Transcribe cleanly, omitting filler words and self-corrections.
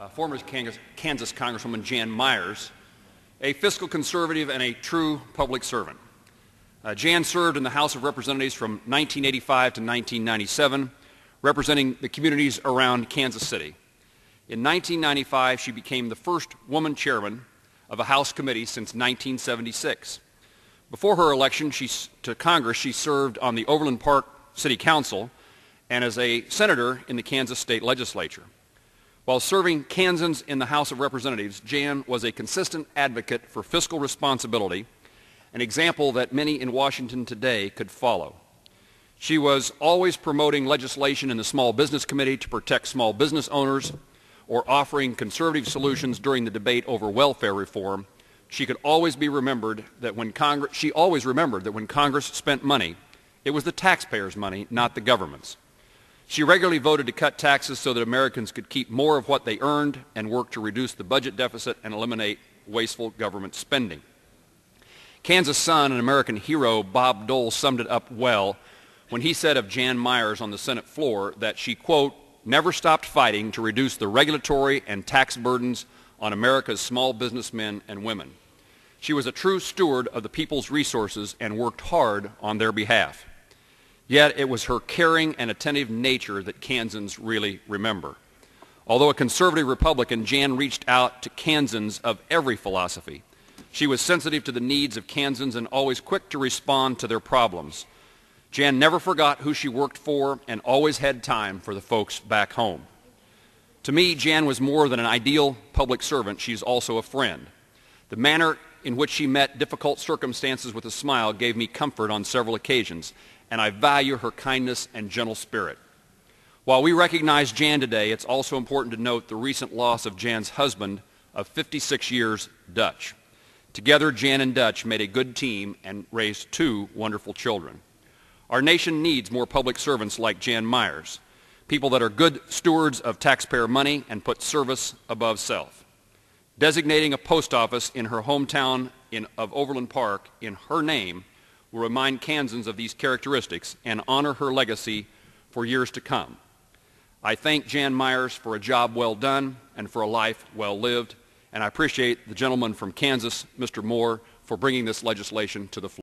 former Kansas Congresswoman Jan Meyers, a fiscal conservative and a true public servant. Jan served in the House of Representatives from 1985 to 1997, representing the communities around Kansas City. In 1995, she became the first woman chairman of a House committee since 1976. Before her election to Congress, she served on the Overland Park City Council and as a senator in the Kansas State Legislature. While serving Kansans in the House of Representatives, Jan was a consistent advocate for fiscal responsibility, an example that many in Washington today could follow. She was always promoting legislation in the Small Business Committee to protect small business owners or offering conservative solutions during the debate over welfare reform. She always remembered that when Congress spent money, it was the taxpayers' money, not the government's. She regularly voted to cut taxes so that Americans could keep more of what they earned and work to reduce the budget deficit and eliminate wasteful government spending. Kansas Sun and American hero Bob Dole summed it up well when he said of Jan Meyers on the Senate floor that she, quote, never stopped fighting to reduce the regulatory and tax burdens on America's small businessmen and women. She was a true steward of the people's resources and worked hard on their behalf. Yet it was her caring and attentive nature that Kansans really remember. Although a conservative Republican, Jan reached out to Kansans of every philosophy. She was sensitive to the needs of Kansans and always quick to respond to their problems. Jan never forgot who she worked for and always had time for the folks back home. To me, Jan was more than an ideal public servant. She's also a friend. The manner in which she met difficult circumstances with a smile gave me comfort on several occasions, and I value her kindness and gentle spirit. While we recognize Jan today, it's also important to note the recent loss of Jan's husband of 56 years, Dutch. Together, Jan and Dutch made a good team and raised two wonderful children. Our nation needs more public servants like Jan Meyers, people that are good stewards of taxpayer money and put service above self. Designating a post office in her hometown of Overland Park in her name will remind Kansans of these characteristics and honor her legacy for years to come. I thank Jan Meyers for a job well done and for a life well lived, and I appreciate the gentleman from Kansas, Mr. Moore, for bringing this legislation to the floor.